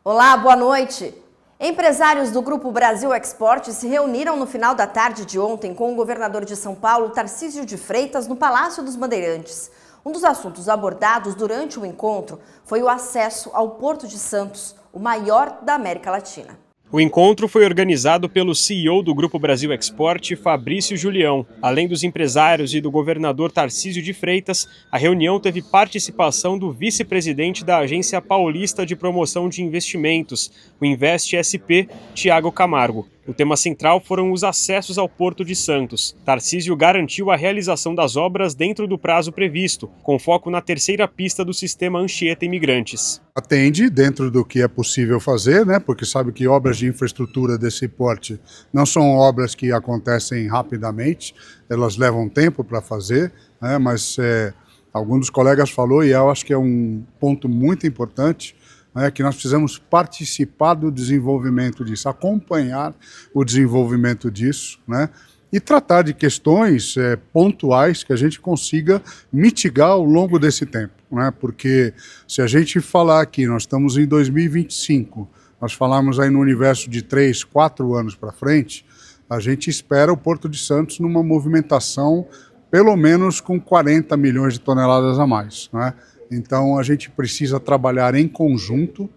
Olá, boa noite. Empresários do Grupo Brasil Export se reuniram no final da tarde de ontem com o governador de São Paulo, Tarcísio de Freitas, no Palácio dos Bandeirantes. Um dos assuntos abordados durante o encontro foi o acesso ao Porto de Santos, o maior da América Latina. O encontro foi organizado pelo CEO do Grupo Brasil Export, Fabrício Julião. Além dos empresários e do governador Tarcísio de Freitas, a reunião teve participação do vice-presidente da Agência Paulista de Promoção de Investimentos, o Invest SP, Tiago Camargo. O tema central foram os acessos ao Porto de Santos. Tarcísio garantiu a realização das obras dentro do prazo previsto, com foco na terceira pista do sistema Anchieta Imigrantes. Atende dentro do que é possível fazer, né? Porque sabe que obras de infraestrutura desse porte não são obras que acontecem rapidamente, elas levam tempo para fazer, né? Mas algum dos colegas falou, e eu acho que é um ponto muito importante, que nós precisamos participar do desenvolvimento disso, acompanhar o desenvolvimento disso, né? E tratar de questões pontuais que a gente consiga mitigar ao longo desse tempo, né? Porque se a gente falar aqui, nós estamos em 2025, nós falamos aí no universo de 3, 4 anos para frente, a gente espera o Porto de Santos numa movimentação pelo menos com 40 milhões de toneladas a mais, né? Então a gente precisa trabalhar em conjunto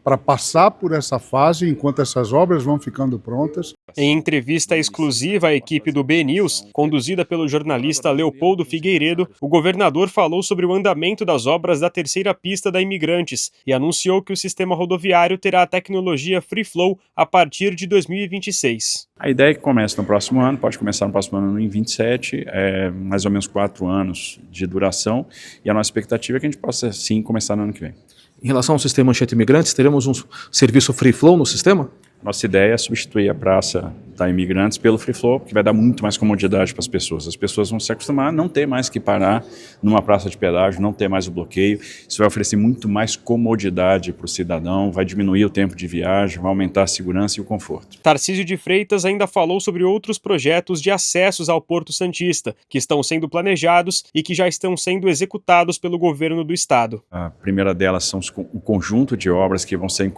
para passar por essa fase enquanto essas obras vão ficando prontas. Em entrevista exclusiva à equipe do BNews, conduzida pelo jornalista Leopoldo Figueiredo, o governador falou sobre o andamento das obras da terceira pista da Imigrantes e anunciou que o sistema rodoviário terá a tecnologia Free Flow a partir de 2026. A ideia é que comece no próximo ano, pode começar no próximo ano em 27, mais ou menos 4 anos de duração, e a nossa expectativa é que a gente possa sim começar no ano que vem. Em relação ao sistema Anchieta Imigrantes, teremos um serviço Free Flow no sistema? Nossa ideia é substituir a praça da Imigrantes pelo Free Flow, que vai dar muito mais comodidade para as pessoas. As pessoas vão se acostumar a não ter mais que parar numa praça de pedágio, não ter mais o bloqueio. Isso vai oferecer muito mais comodidade para o cidadão, vai diminuir o tempo de viagem, vai aumentar a segurança e o conforto. Tarcísio de Freitas ainda falou sobre outros projetos de acessos ao Porto Santista, que estão sendo planejados e que já estão sendo executados pelo governo do estado. A primeira delas são um conjunto de obras que vão ser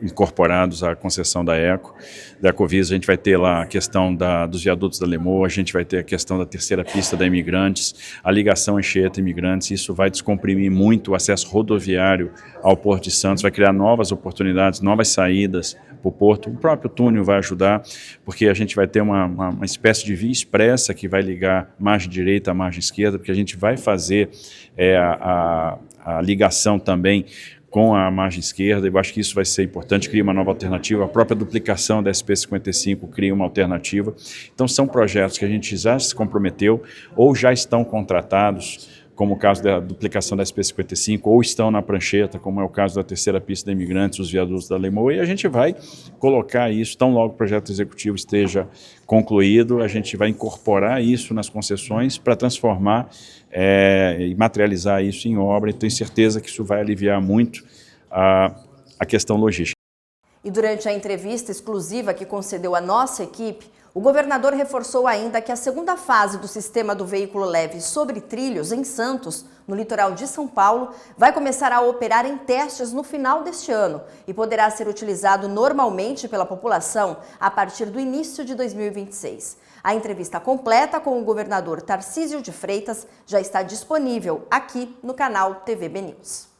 incorporados à concessão da Ecovias. A gente vai ter lá a questão dos viadutos da Lemoa, a gente vai ter a questão da terceira pista da Imigrantes, a ligação Anchieta Imigrantes. Isso vai descomprimir muito o acesso rodoviário ao Porto de Santos, vai criar novas oportunidades, novas saídas para o Porto. O próprio túnel vai ajudar, porque a gente vai ter uma espécie de via expressa que vai ligar margem direita à margem esquerda, porque a gente vai fazer a ligação também com a margem esquerda. Eu acho que isso vai ser importante, cria uma nova alternativa. A própria duplicação da SP-55 cria uma alternativa. Então são projetos que a gente já se comprometeu ou já estão contratados, como o caso da duplicação da SP-55, ou estão na prancheta, como é o caso da terceira pista da Imigrantes, os viadutos da Lemoa, e a gente vai colocar isso, tão logo o projeto executivo esteja concluído, a gente vai incorporar isso nas concessões para transformar e materializar isso em obra, e tenho certeza que isso vai aliviar muito a questão logística. E durante a entrevista exclusiva que concedeu à nossa equipe, o governador reforçou ainda que a segunda fase do sistema do veículo leve sobre trilhos em Santos, no litoral de São Paulo, vai começar a operar em testes no final deste ano e poderá ser utilizado normalmente pela população a partir do início de 2026. A entrevista completa com o governador Tarcísio de Freitas já está disponível aqui no canal TV BNews.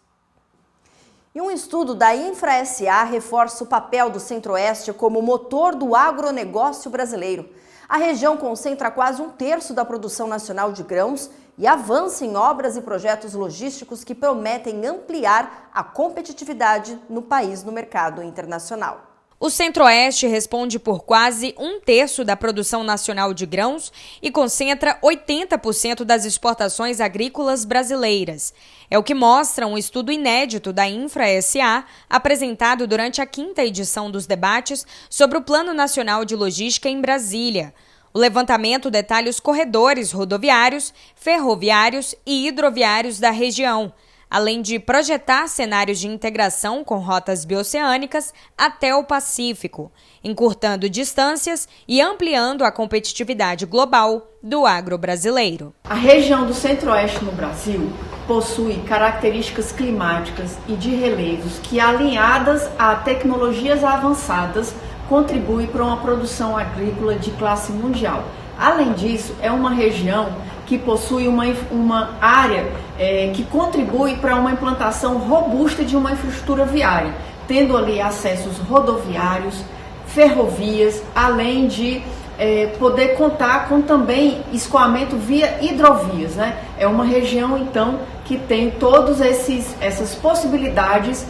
E um estudo da InfraSA reforça o papel do Centro-Oeste como motor do agronegócio brasileiro. A região concentra quase 1/3 da produção nacional de grãos e avança em obras e projetos logísticos que prometem ampliar a competitividade no país no mercado internacional. O Centro-Oeste responde por quase 1/3 da produção nacional de grãos e concentra 80% das exportações agrícolas brasileiras. É o que mostra um estudo inédito da InfraSA, apresentado durante a 5ª edição dos debates sobre o Plano Nacional de Logística em Brasília. O levantamento detalha os corredores rodoviários, ferroviários e hidroviários da região. além de projetar cenários de integração com rotas bioceânicas até o Pacífico, encurtando distâncias e ampliando a competitividade global do agro brasileiro. A região do Centro-Oeste no Brasil possui características climáticas e de relevos que, alinhadas a tecnologias avançadas, contribuem para uma produção agrícola de classe mundial. Além disso, é uma região que possui uma área que contribui para uma implantação robusta de uma infraestrutura viária, tendo ali acessos rodoviários, ferrovias, além de poder contar com também escoamento via hidrovias, né? É uma região, então, que tem todas essas possibilidades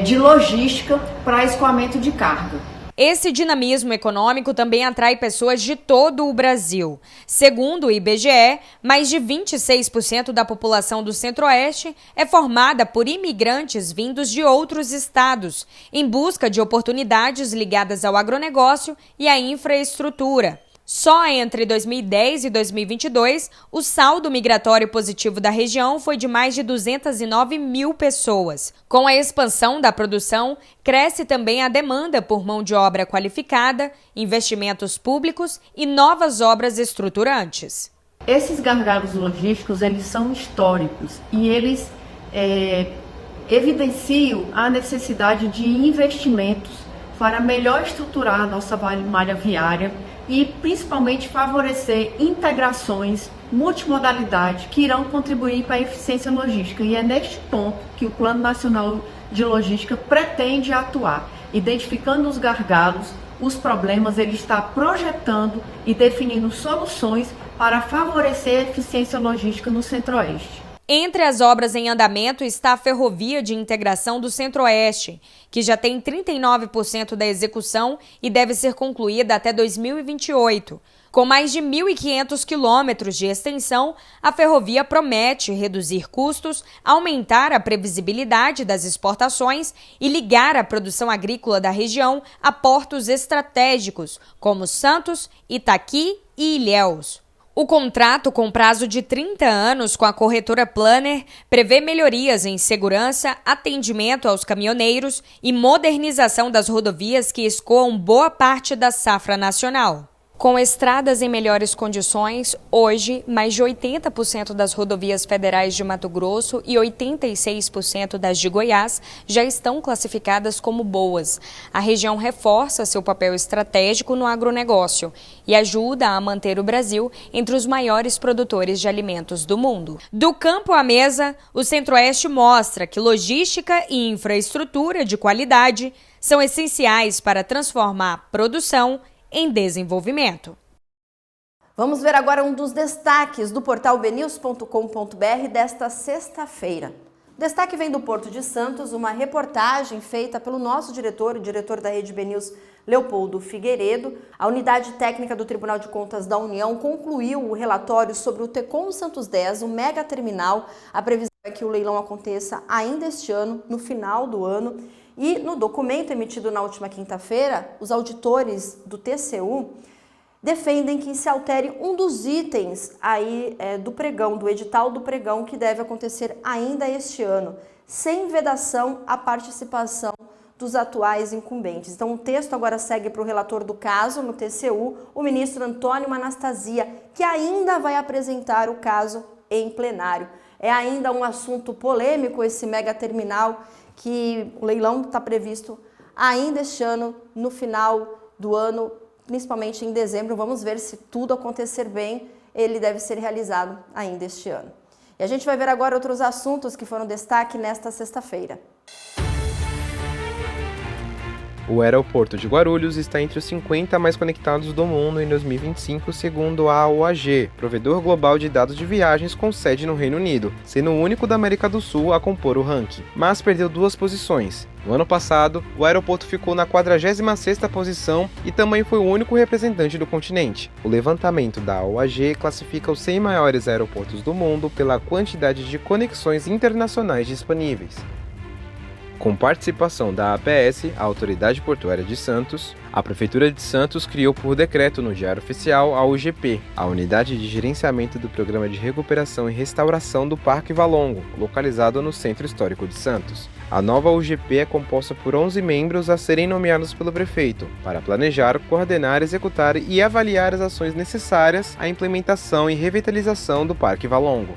de logística para escoamento de carga. Esse dinamismo econômico também atrai pessoas de todo o Brasil. Segundo o IBGE, mais de 26% da população do Centro-Oeste é formada por imigrantes vindos de outros estados, em busca de oportunidades ligadas ao agronegócio e à infraestrutura. Só entre 2010 e 2022, o saldo migratório positivo da região foi de mais de 209 mil pessoas. Com a expansão da produção, cresce também a demanda por mão de obra qualificada, investimentos públicos e novas obras estruturantes. Esses gargalos logísticos, eles são históricos e eles evidenciam a necessidade de investimentos para melhor estruturar a nossa malha viária e principalmente favorecer integrações, multimodalidade, que irão contribuir para a eficiência logística. E é neste ponto que o Plano Nacional de Logística pretende atuar, identificando os gargalos, os problemas, ele está projetando e definindo soluções para favorecer a eficiência logística no Centro-Oeste. Entre as obras em andamento está a Ferrovia de Integração do Centro-Oeste, que já tem 39% da execução e deve ser concluída até 2028. Com mais de 1.500 quilômetros de extensão, a ferrovia promete reduzir custos, aumentar a previsibilidade das exportações e ligar a produção agrícola da região a portos estratégicos, como Santos, Itaqui e Ilhéus. O contrato, com prazo de 30 anos com a corretora Planner, prevê melhorias em segurança, atendimento aos caminhoneiros e modernização das rodovias que escoam boa parte da safra nacional. Com estradas em melhores condições, hoje, mais de 80% das rodovias federais de Mato Grosso e 86% das de Goiás já estão classificadas como boas. A região reforça seu papel estratégico no agronegócio e ajuda a manter o Brasil entre os maiores produtores de alimentos do mundo. Do campo à mesa, o Centro-Oeste mostra que logística e infraestrutura de qualidade são essenciais para transformar produção em desenvolvimento. Vamos ver agora um dos destaques do portal bnews.com.br desta sexta-feira. O destaque vem do Porto de Santos, uma reportagem feita pelo nosso diretor, o diretor da Rede BNews, Leopoldo Figueiredo. A unidade técnica do Tribunal de Contas da União concluiu o relatório sobre o Tecon Santos 10, o mega terminal. A previsão é que o leilão aconteça ainda este ano, no final do ano. E no documento emitido na última quinta-feira, os auditores do TCU defendem que se altere um dos itens aí do pregão, do edital do pregão, que deve acontecer ainda este ano, sem vedação à participação dos atuais incumbentes. Então o texto agora segue para o relator do caso no TCU, o ministro Antônio Anastasia, que ainda vai apresentar o caso em plenário. É ainda um assunto polêmico esse mega terminal, que o leilão está previsto ainda este ano, no final do ano, principalmente em dezembro. Vamos ver se tudo acontecer bem, ele deve ser realizado ainda este ano. E a gente vai ver agora outros assuntos que foram destaque nesta sexta-feira. O aeroporto de Guarulhos está entre os 50 mais conectados do mundo em 2025, segundo a OAG, provedor global de dados de viagens com sede no Reino Unido, sendo o único da América do Sul a compor o ranking, mas perdeu 2 posições. No ano passado, o aeroporto ficou na 46ª posição e também foi o único representante do continente. O levantamento da OAG classifica os 100 maiores aeroportos do mundo pela quantidade de conexões internacionais disponíveis. Com participação da APS, a Autoridade Portuária de Santos, a Prefeitura de Santos criou por decreto no Diário Oficial a UGP, a Unidade de Gerenciamento do Programa de Recuperação e Restauração do Parque Valongo, localizado no Centro Histórico de Santos. A nova UGP é composta por 11 membros a serem nomeados pelo prefeito, para planejar, coordenar, executar e avaliar as ações necessárias à implementação e revitalização do Parque Valongo.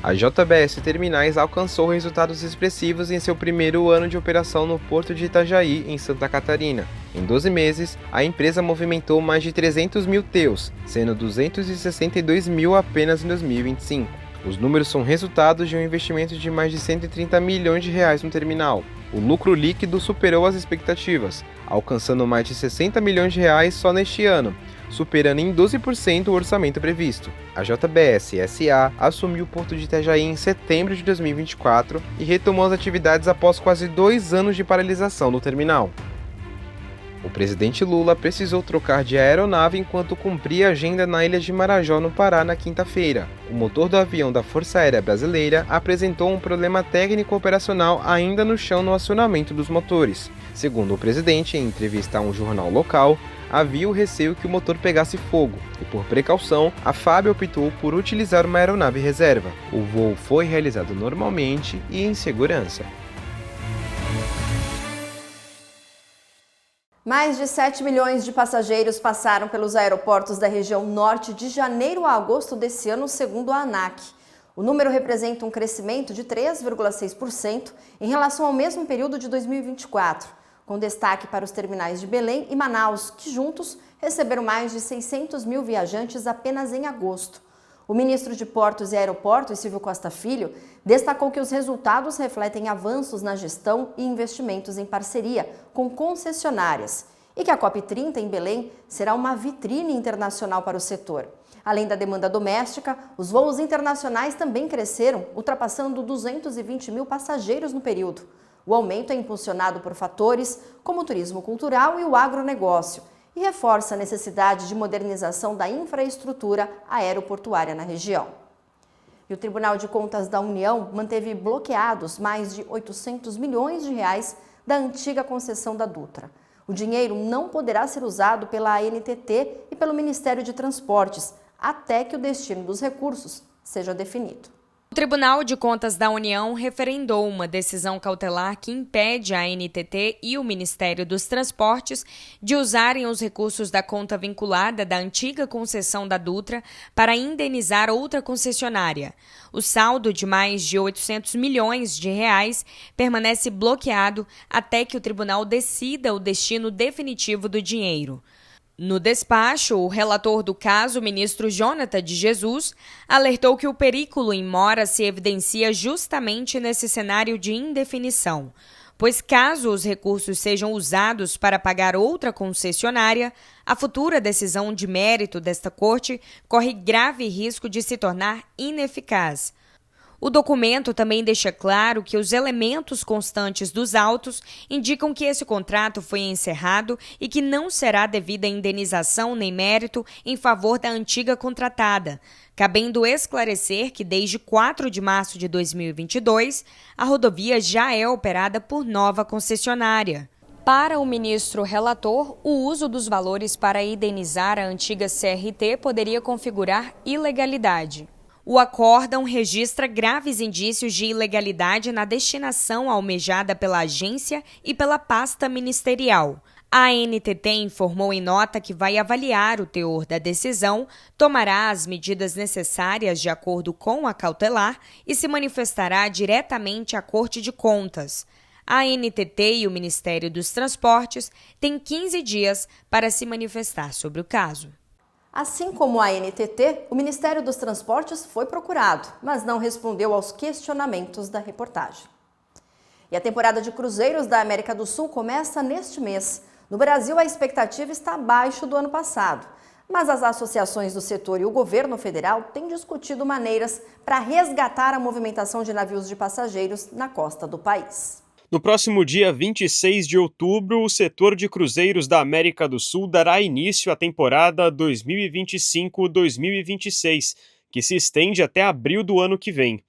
A JBS Terminais alcançou resultados expressivos em seu primeiro ano de operação no Porto de Itajaí, em Santa Catarina. Em 12 meses, a empresa movimentou mais de 300 mil TEUs, sendo 262 mil apenas em 2025. Os números são resultados de um investimento de mais de 130 milhões de reais no terminal. O lucro líquido superou as expectativas, alcançando mais de 60 milhões de reais só neste ano, superando em 12% o orçamento previsto. A JBS S.A. assumiu o Porto de Itajaí em setembro de 2024 e retomou as atividades após quase 2 anos de paralisação do terminal. O presidente Lula precisou trocar de aeronave enquanto cumpria a agenda na ilha de Marajó, no Pará, na quinta-feira. O motor do avião da Força Aérea Brasileira apresentou um problema técnico operacional ainda no chão no acionamento dos motores. Segundo o presidente, em entrevista a um jornal local, havia o receio que o motor pegasse fogo e, por precaução, a FAB optou por utilizar uma aeronave reserva. O voo foi realizado normalmente e em segurança. Mais de 7 milhões de passageiros passaram pelos aeroportos da região norte de janeiro a agosto desse ano, segundo a ANAC. O número representa um crescimento de 3,6% em relação ao mesmo período de 2024, com destaque para os terminais de Belém e Manaus, que juntos receberam mais de 600 mil viajantes apenas em agosto. O ministro de Portos e Aeroportos, Silvio Costa Filho, destacou que os resultados refletem avanços na gestão e investimentos em parceria com concessionárias e que a COP30 em Belém será uma vitrine internacional para o setor. Além da demanda doméstica, os voos internacionais também cresceram, ultrapassando 220 mil passageiros no período. O aumento é impulsionado por fatores como o turismo cultural e o agronegócio, e reforça a necessidade de modernização da infraestrutura aeroportuária na região. E o Tribunal de Contas da União manteve bloqueados mais de 800 milhões de reais da antiga concessão da Dutra. O dinheiro não poderá ser usado pela ANTT e pelo Ministério de Transportes, até que o destino dos recursos seja definido. O Tribunal de Contas da União referendou uma decisão cautelar que impede a ANTT e o Ministério dos Transportes de usarem os recursos da conta vinculada da antiga concessão da Dutra para indenizar outra concessionária. O saldo de mais de 800 milhões de reais permanece bloqueado até que o tribunal decida o destino definitivo do dinheiro. No despacho, o relator do caso, o ministro Jonathan de Jesus, alertou que o perigo em mora se evidencia justamente nesse cenário de indefinição, pois caso os recursos sejam usados para pagar outra concessionária, a futura decisão de mérito desta corte corre grave risco de se tornar ineficaz. O documento também deixa claro que os elementos constantes dos autos indicam que esse contrato foi encerrado e que não será devida indenização nem mérito em favor da antiga contratada, cabendo esclarecer que desde 4 de março de 2022, a rodovia já é operada por nova concessionária. Para o ministro relator, o uso dos valores para indenizar a antiga CRT poderia configurar ilegalidade. O acórdão registra graves indícios de ilegalidade na destinação almejada pela agência e pela pasta ministerial. A ANTT informou em nota que vai avaliar o teor da decisão, tomará as medidas necessárias de acordo com a cautelar e se manifestará diretamente à Corte de Contas. A ANTT e o Ministério dos Transportes têm 15 dias para se manifestar sobre o caso. Assim como a ANTT, o Ministério dos Transportes foi procurado, mas não respondeu aos questionamentos da reportagem. E a temporada de cruzeiros da América do Sul começa neste mês. No Brasil, a expectativa está abaixo do ano passado, mas as associações do setor e o governo federal têm discutido maneiras para resgatar a movimentação de navios de passageiros na costa do país. No próximo dia 26 de outubro, o setor de cruzeiros da América do Sul dará início à temporada 2025-2026, que se estende até abril do ano que vem.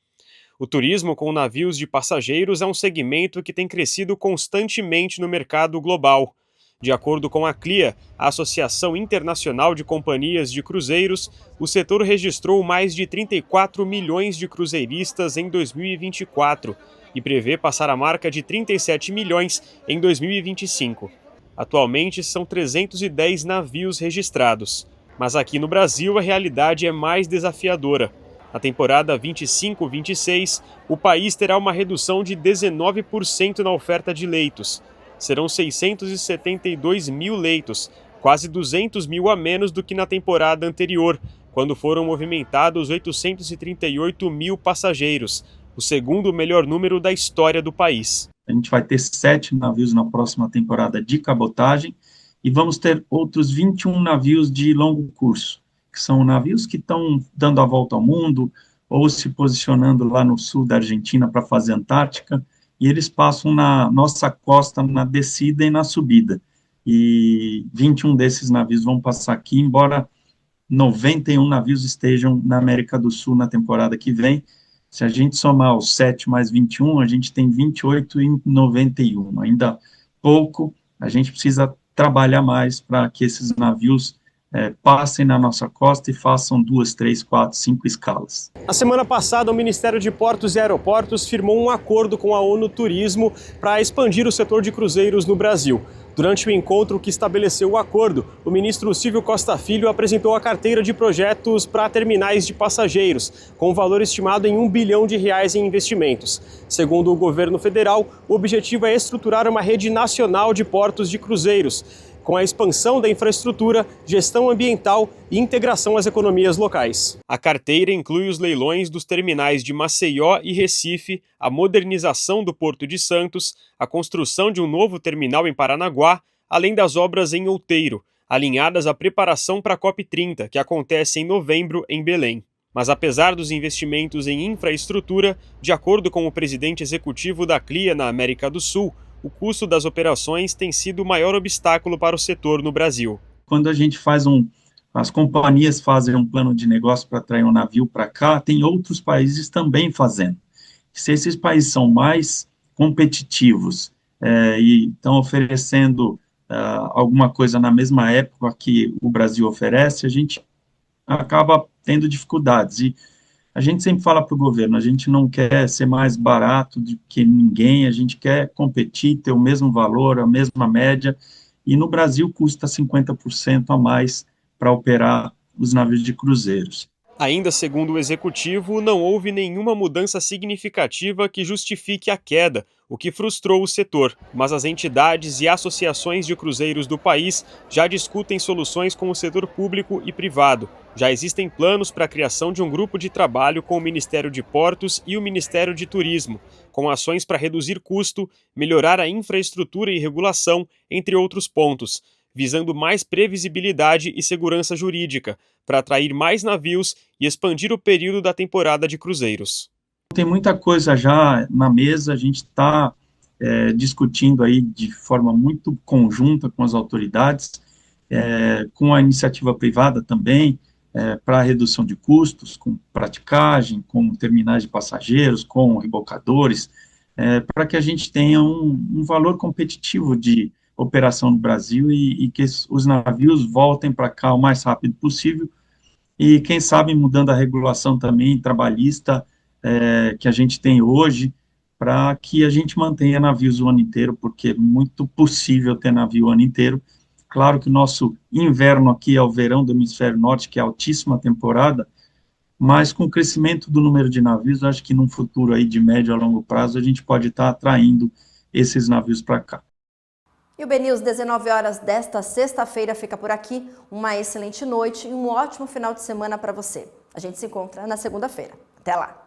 O turismo com navios de passageiros é um segmento que tem crescido constantemente no mercado global. De acordo com a CLIA, a Associação Internacional de Companhias de Cruzeiros, o setor registrou mais de 34 milhões de cruzeiristas em 2024 e prevê passar a marca de 37 milhões em 2025. Atualmente são 310 navios registrados, mas aqui no Brasil a realidade é mais desafiadora. Na temporada 25-26, o país terá uma redução de 19% na oferta de leitos. Serão 672 mil leitos, quase 200 mil a menos do que na temporada anterior, quando foram movimentados 838 mil passageiros, o segundo melhor número da história do país. A gente vai ter 7 navios na próxima temporada de cabotagem e vamos ter outros 21 navios de longo curso, que são navios que estão dando a volta ao mundo ou se posicionando lá no sul da Argentina para fazer Antártica, e eles passam na nossa costa na descida e na subida. E 21 desses navios vão passar aqui, embora 91 navios estejam na América do Sul na temporada que vem. Se a gente somar os 7 mais 21, a gente tem 28 e 91. Ainda pouco, a gente precisa trabalhar mais para que esses navios passem na nossa costa e façam 2, 3, 4, 5 escalas. Na semana passada, o Ministério de Portos e Aeroportos firmou um acordo com a ONU Turismo para expandir o setor de cruzeiros no Brasil. Durante o encontro que estabeleceu o acordo, o ministro Silvio Costa Filho apresentou a carteira de projetos para terminais de passageiros, com um valor estimado em R$1 bilhão em investimentos. Segundo o governo federal, o objetivo é estruturar uma rede nacional de portos de cruzeiros, com a expansão da infraestrutura, gestão ambiental e integração às economias locais. A carteira inclui os leilões dos terminais de Maceió e Recife, a modernização do Porto de Santos, a construção de um novo terminal em Paranaguá, além das obras em Outeiro, alinhadas à preparação para a COP30, que acontece em novembro em Belém. Mas apesar dos investimentos em infraestrutura, de acordo com o presidente executivo da CLIA na América do Sul, o custo das operações tem sido o maior obstáculo para o setor no Brasil. Quando a gente as companhias fazem um plano de negócio para atrair um navio para cá, tem outros países também fazendo. Se esses países são mais competitivos e estão oferecendo alguma coisa na mesma época que o Brasil oferece, a gente acaba tendo dificuldades. E a gente sempre fala para o governo, a gente não quer ser mais barato do que ninguém, a gente quer competir, ter o mesmo valor, a mesma média, e no Brasil custa 50% a mais para operar os navios de cruzeiros. Ainda segundo o executivo, não houve nenhuma mudança significativa que justifique a queda, o que frustrou o setor. Mas as entidades e associações de cruzeiros do país já discutem soluções com o setor público e privado. Já existem planos para a criação de um grupo de trabalho com o Ministério de Portos e o Ministério de Turismo, com ações para reduzir custo, melhorar a infraestrutura e regulação, entre outros pontos, visando mais previsibilidade e segurança jurídica, para atrair mais navios e expandir o período da temporada de cruzeiros. Tem muita coisa já na mesa, a gente está discutindo aí de forma muito conjunta com as autoridades, com a iniciativa privada também, para redução de custos, com praticagem, com terminais de passageiros, com rebocadores, para que a gente tenha um valor competitivo de operação no Brasil e que os navios voltem para cá o mais rápido possível e, quem sabe, mudando a regulação também trabalhista que a gente tem hoje, para que a gente mantenha navios o ano inteiro, porque é muito possível ter navio o ano inteiro. Claro que o nosso inverno aqui é o verão do hemisfério norte, que é altíssima temporada, mas com o crescimento do número de navios, acho que num futuro aí de médio a longo prazo, a gente pode estar atraindo esses navios para cá. E o BNews 19 horas desta sexta-feira fica por aqui. Uma excelente noite e um ótimo final de semana para você. A gente se encontra na segunda-feira. Até lá!